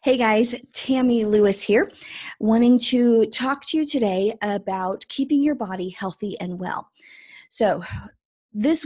Hey guys, Tami Lewis here, wanting to talk to you today about keeping your body healthy and well. So, this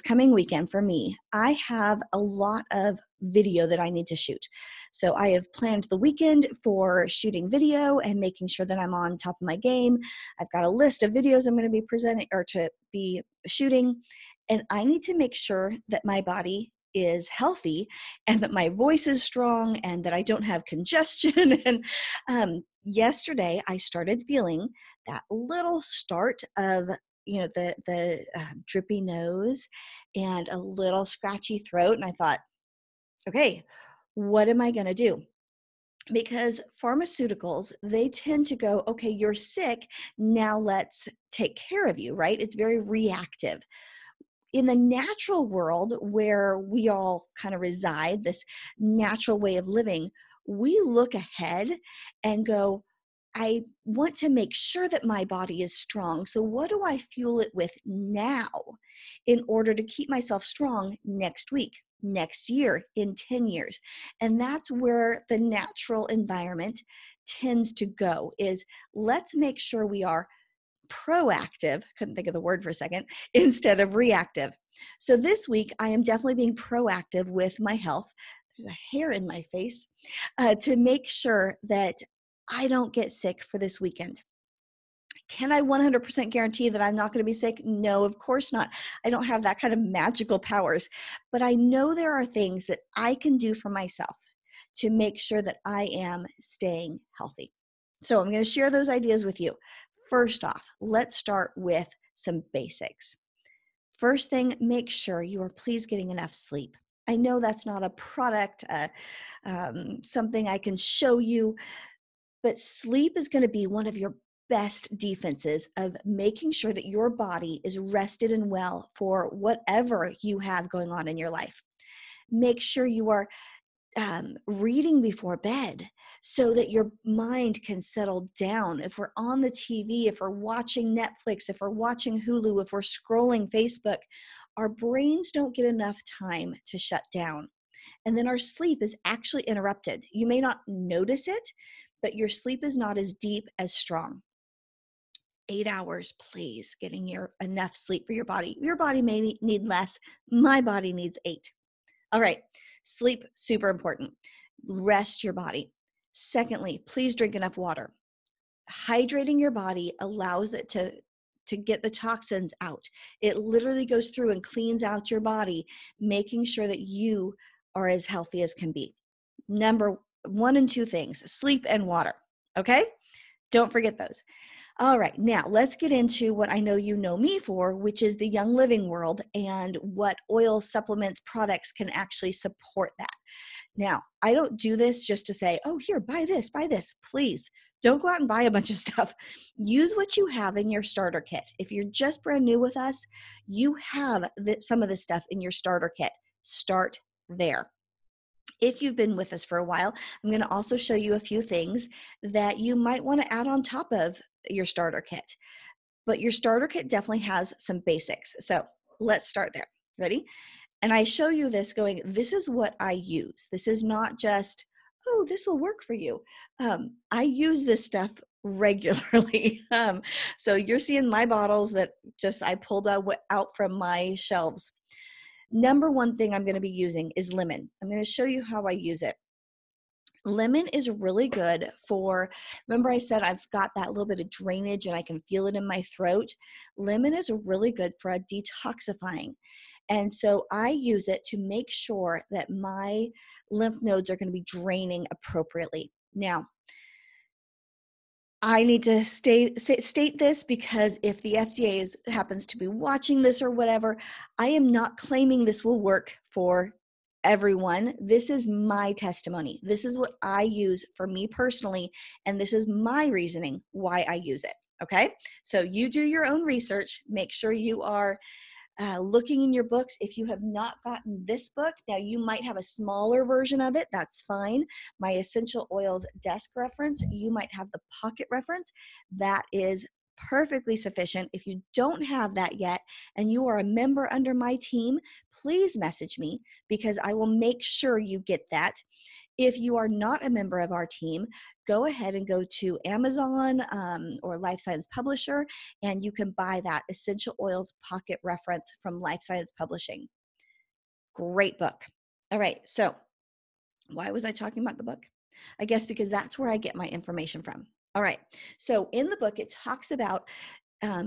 coming weekend for me, I have a lot of video that I need to shoot. So, I have planned the weekend for shooting video and making sure that I'm on top of my game. I've got a list of videos I'm going to be presenting or to be shooting, and I need to make sure that my body is healthy and that my voice is strong and that I don't have congestion. And yesterday I started feeling that little start of the drippy nose and a little scratchy throat, and I thought, okay, what am I going to do? Because pharmaceuticals, they tend to go, okay, you're sick, now let's take care of you, right? It's very reactive. In the natural world where we all kind of reside, this natural way of living, we look ahead and go, I want to make sure that my body is strong. So what do I fuel it with now in order to keep myself strong next week, next year, in 10 years? And that's where the natural environment tends to go, is let's make sure we are proactive, couldn't think of the word for a second, instead of reactive. So this week, I am definitely being proactive with my health. There's a hair in my face, to make sure that I don't get sick for this weekend. Can I 100% guarantee that I'm not going to be sick? No, of course not. I don't have that kind of magical powers, but I know there are things that I can do for myself to make sure that I am staying healthy. So I'm going to share those ideas with you. First off, let's start with some basics. First thing, make sure you are please getting enough sleep. I know that's not a product, something I can show you, but sleep is going to be one of your best defenses of making sure that your body is rested and well for whatever you have going on in your life. Make sure you are reading before bed so that your mind can settle down. If we're on the TV, if we're watching Netflix, if we're watching Hulu, if we're scrolling Facebook, our brains don't get enough time to shut down. And then our sleep is actually interrupted. You may not notice it, but your sleep is not as deep, as strong. 8 hours, please, getting your enough sleep for your body. Your body may need less. My body needs 8. All right, sleep, super important. Rest your body. Secondly, please drink enough water. Hydrating your body allows it to get the toxins out. It literally goes through and cleans out your body, making sure that you are as healthy as can be. Number 1 and 2 things, sleep and water, okay? Don't forget those. All right, now let's get into what I know you know me for, which is the Young Living world and what oil supplements products can actually support that. Now, I don't do this just to say, oh, here, buy this, buy this. Please don't go out and buy a bunch of stuff. Use what you have in your starter kit. If you're just brand new with us, you have some of this stuff in your starter kit. Start there. If you've been with us for a while, I'm going to also show you a few things that you might want to add on top of your starter kit. But your starter kit definitely has some basics. So let's start there. Ready? And I show you this going, this is what I use. This is not just, oh, this will work for you. I use this stuff regularly. So you're seeing my bottles that just I pulled out from my shelves. Number 1 thing I'm going to be using is lemon. I'm going to show you how I use it. Lemon is really good for, remember I said I've got that little bit of drainage and I can feel it in my throat. Lemon is really good for a detoxifying. And so I use it to make sure that my lymph nodes are going to be draining appropriately. Now, I need to state this because if the FDA happens to be watching this or whatever, I am not claiming this will work for everyone. This is my testimony. This is what I use for me personally, and this is my reasoning why I use it. Okay? So you do your own research. Make sure you are looking in your books. If you have not gotten this book, now you might have a smaller version of it. That's fine. My Essential Oils Desk Reference, you might have the Pocket Reference. That is perfectly sufficient. If you don't have that yet and you are a member under my team, please message me because I will make sure you get that. If you are not a member of our team, go ahead and go to Amazon or Life Science Publisher, and you can buy that Essential Oils Pocket Reference from Life Science Publishing. Great book. All right, so why was I talking about the book? I guess because that's where I get my information from. All right, so in the book, it talks about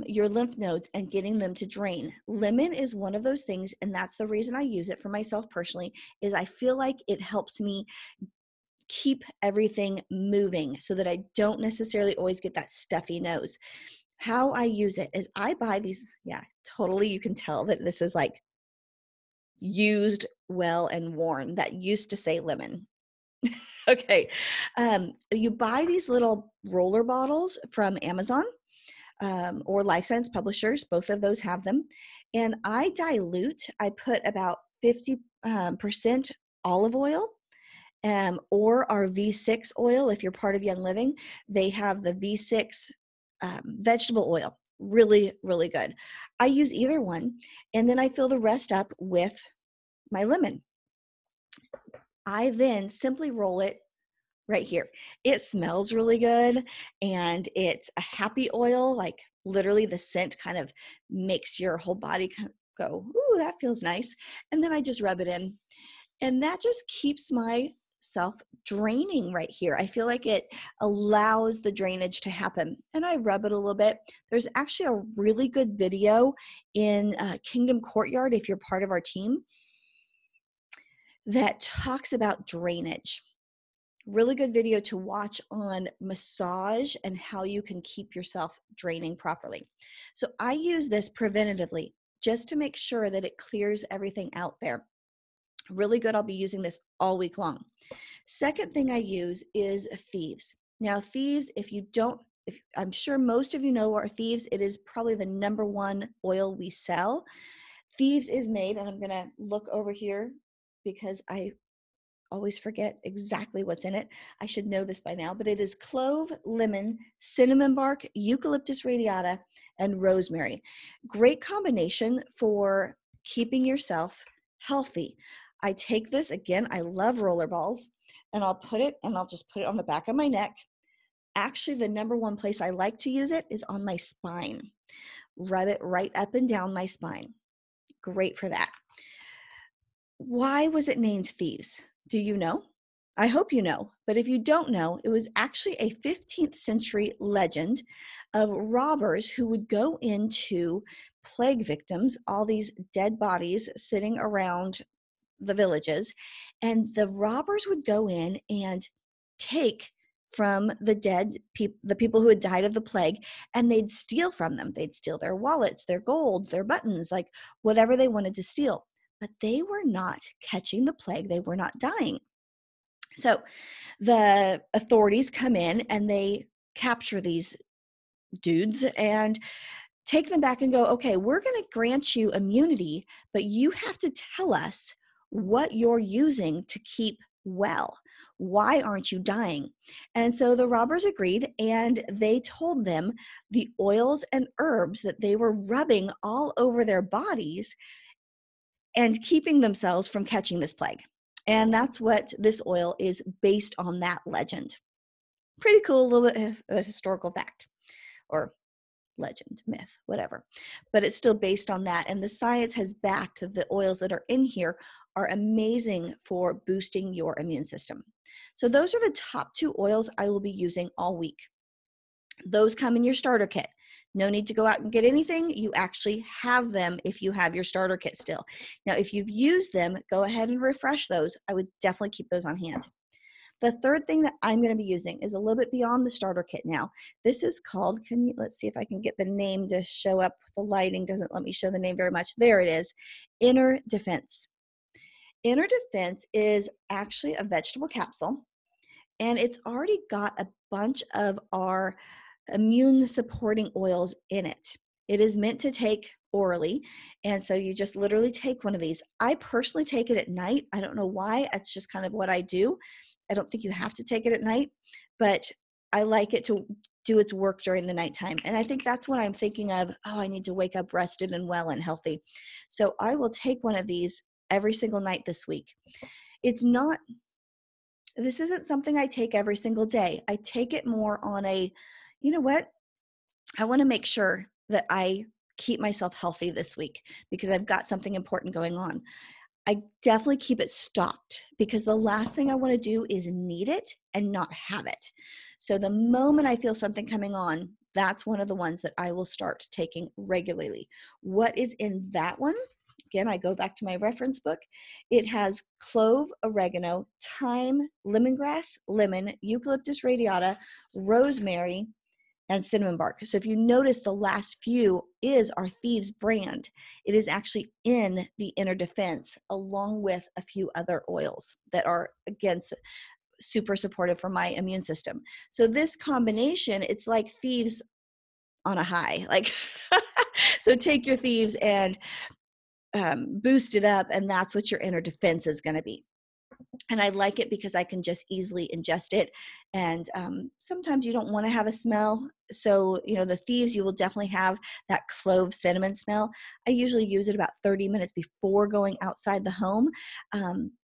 your lymph nodes and getting them to drain. Lemon is one of those things, and that's the reason I use it for myself personally, is I feel like it helps me keep everything moving so that I don't necessarily always get that stuffy nose. How I use it is I buy these, yeah, totally, you can tell that this is like used, well, and worn. That used to say lemon. Okay. You buy these little roller bottles from Amazon or Life Science Publishers. Both of those have them. And I put about 50% olive oil or our V6 oil. If you're part of Young Living, they have the V6 vegetable oil. Really, really good. I use either one. And then I fill the rest up with my lemon. I then simply roll it right here. It smells really good, and it's a happy oil. Like literally the scent kind of makes your whole body kind of go, ooh, that feels nice. And then I just rub it in, and that just keeps myself draining right here. I feel like it allows the drainage to happen, and I rub it a little bit. There's actually a really good video in Kingdom Courtyard, if you're part of our team, that talks about drainage. Really good video to watch on massage and how you can keep yourself draining properly. So I use this preventatively just to make sure that it clears everything out there. Really good. I'll be using this all week long. Second thing I use is Thieves. Now, Thieves, I'm sure most of you know our Thieves. It is probably the #1 oil we sell. Thieves is made, and I'm going to look over here because I always forget exactly what's in it. I should know this by now, but it is clove, lemon, cinnamon bark, eucalyptus radiata, and rosemary. Great combination for keeping yourself healthy. I take this, again, I love roller balls, and I'll just put it on the back of my neck. Actually, the #1 place I like to use it is on my spine. Rub it right up and down my spine. Great for that. Why was it named Thieves? Do you know? I hope you know, but if you don't know, it was actually a 15th century legend of robbers who would go into plague victims, all these dead bodies sitting around the villages, and the robbers would go in and take from the dead the people who had died of the plague, and they'd steal from them. They'd steal their wallets, their gold, their buttons, like whatever they wanted to steal. But they were not catching the plague. They were not dying. So the authorities come in and they capture these dudes and take them back and go, okay, we're going to grant you immunity, but you have to tell us what you're using to keep well. Why aren't you dying? And so the robbers agreed, and they told them the oils and herbs that they were rubbing all over their bodies and keeping themselves from catching this plague. And that's what this oil is based on, that legend. Pretty cool, a little bit of a historical fact, or legend, myth, whatever. But it's still based on that. And the science has backed the oils that are in here are amazing for boosting your immune system. So those are the top 2 oils I will be using all week. Those come in your starter kit. No need to go out and get anything. You actually have them if you have your starter kit still. Now, if you've used them, go ahead and refresh those. I would definitely keep those on hand. The third thing that I'm going to be using is a little bit beyond the starter kit now. This is called, let's see if I can get the name to show up. The lighting doesn't let me show the name very much. There it is, Inner Defense. Inner Defense is actually a vegetable capsule, and it's already got a bunch of our immune supporting oils in it. It is meant to take orally, and so you just literally take one of these. I personally take it at night. I don't know why. It's just kind of what I do. I don't think you have to take it at night, but I like it to do its work during the nighttime. And I think that's what I'm thinking of. Oh, I need to wake up rested and well and healthy. So I will take one of these every single night this week. It's not This isn't something I take every single day. I take it more on a, you know what? I want to make sure that I keep myself healthy this week because I've got something important going on. I definitely keep it stocked because the last thing I want to do is need it and not have it. So the moment I feel something coming on, that's one of the ones that I will start taking regularly. What is in that one? Again, I go back to my reference book. It has clove, oregano, thyme, lemongrass, lemon, eucalyptus radiata, rosemary, and cinnamon bark. So if you notice, the last few is our Thieves brand. It is actually in the Inner Defense along with a few other oils that are, again, super supportive for my immune system. So this combination, it's like Thieves on a high. Like, so take your Thieves and boost it up, and that's what your Inner Defense is going to be. And I like it because I can just easily ingest it. And sometimes you don't want to have a smell. So, the Thieves, you will definitely have that clove cinnamon smell. I usually use it about 30 minutes before going outside the home,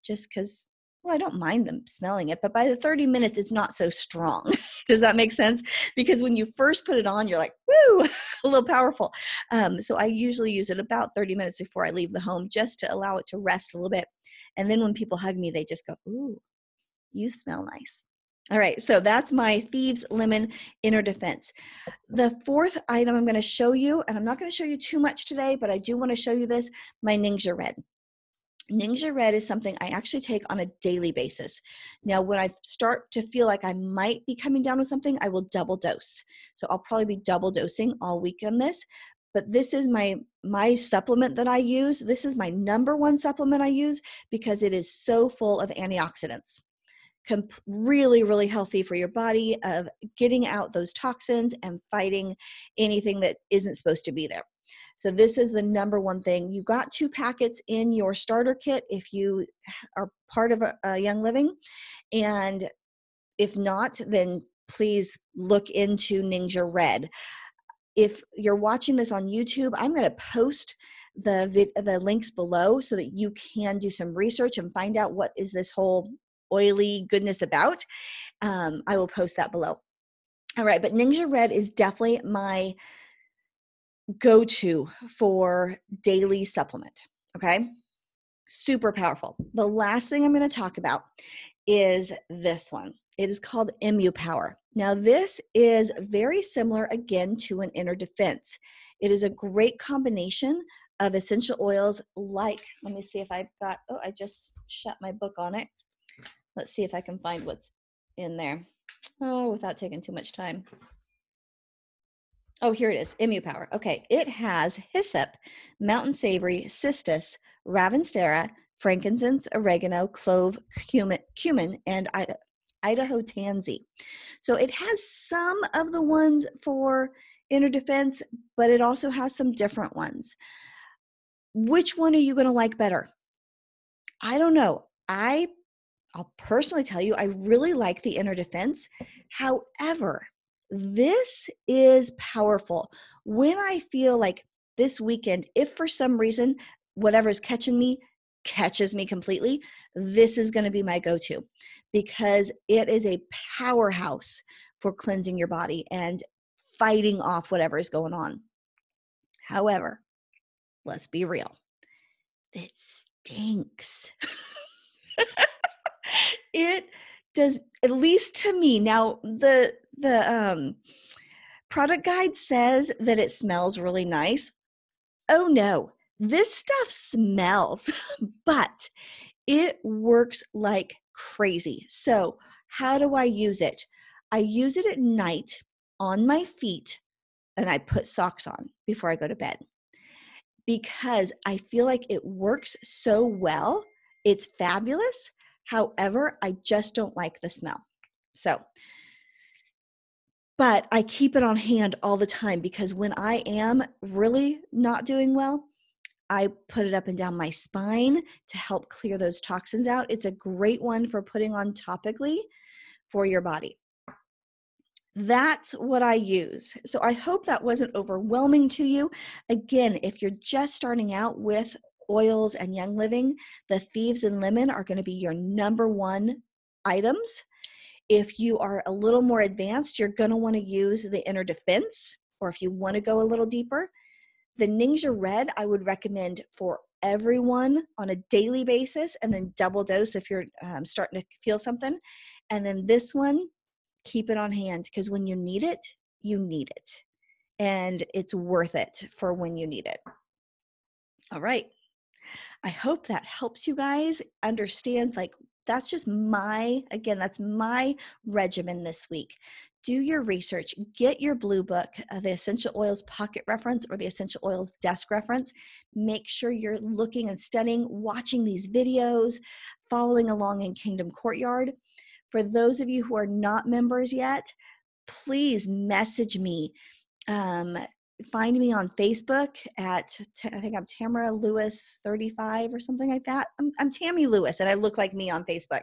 just because, well, I don't mind them smelling it. But by the 30 minutes, it's not so strong. Does that make sense? Because when you first put it on, you're like, woo, a little powerful. So I usually use it about 30 minutes before I leave the home just to allow it to rest a little bit. And then when people hug me, they just go, ooh, you smell nice. All right, so that's my Thieves Lemon Inner Defense. The fourth item I'm going to show you, and I'm not going to show you too much today, but I do want to show you this, my Ningxia Red. Ningxia Red is something I actually take on a daily basis. Now, when I start to feel like I might be coming down with something, I will double dose. So I'll probably be double dosing all week on this. But this is my supplement that I use. This is my number one supplement I use because it is so full of antioxidants. Really, really healthy for your body, of getting out those toxins and fighting anything that isn't supposed to be there. So this is the number one thing. You got 2 packets in your starter kit if you are part of a Young Living. And if not, then please look into Ningxia Red. If you're watching this on YouTube, I'm going to post the links below so that you can do some research and find out what is this whole oily goodness about. I will post that below. All right, but Ningxia Red is definitely my go-to for daily supplement, okay? Super powerful. The last thing I'm going to talk about is this one. It is called Immune Power. Now, this is very similar, again, to an Inner Defense. It is a great combination of essential oils like, let me see if I've got, oh, I just shut my book on it. Let's see if I can find what's in there. Oh, without taking too much time. Oh, here it is, Immune Power. Okay, it has hyssop, mountain savory, cistus, ravenstera, frankincense, oregano, clove, cumin, and Idaho tansy. So it has some of the ones for Inner Defense, but it also has some different ones. Which one are you going to like better? I don't know. I'll personally tell you, I really like the Inner Defense. However, this is powerful. When I feel like this weekend, if for some reason whatever's catching me catches me completely, this is going to be my go-to because it is a powerhouse for cleansing your body and fighting off whatever is going on. However, let's be real. It stinks. It does, at least to me. Now, the product guide says that it smells really nice. Oh no, this stuff smells, but it works like crazy. So how do I use it? I use it at night on my feet, and I put socks on before I go to bed because I feel like it works so well. It's fabulous. However, I just don't like the smell. But I keep it on hand all the time because when I am really not doing well, I put it up and down my spine to help clear those toxins out. It's a great one for putting on topically for your body. That's what I use. So I hope that wasn't overwhelming to you. Again, if you're just starting out with oils and Young Living, the Thieves and Lemon are going to be your number one items. If you are a little more advanced, you're going to want to use the inner defense, or if you want to go a little deeper, the Ninja Red I would recommend for everyone on a daily basis, and then double dose if you're starting to feel something. And then this one, keep it on hand, because when you need it, you need it. And it's worth it for when you need it. All right. I hope that helps you guys understand, like, that's just that's my regimen this week. Do your research, get your blue book, the essential oils pocket reference or the essential oils desk reference. Make sure you're looking and studying, watching these videos, following along in Kingdom Courtyard. For those of you who are not members yet, please message me. Find me on Facebook at, I think I'm Tamara Lewis 35 or something like that. I'm Tami Lewis, and I look like me on Facebook.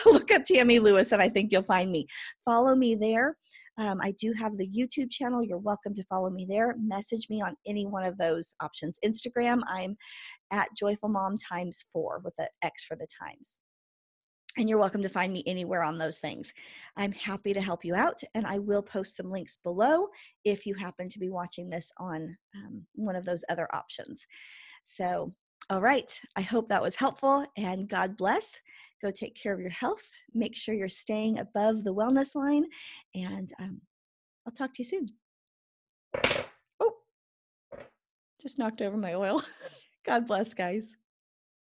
Look up Tami Lewis, and I think you'll find me. Follow me there. I do have the YouTube channel. You're welcome to follow me there. Message me on any one of those options. Instagram, I'm at Joyful Mom ×4 with an X for the times. And you're welcome to find me anywhere on those things. I'm happy to help you out, and I will post some links below if you happen to be watching this on one of those other options. So, all right, I hope that was helpful, and God bless. Go take care of your health. Make sure you're staying above the wellness line, and I'll talk to you soon. Oh, just knocked over my oil. God bless, guys.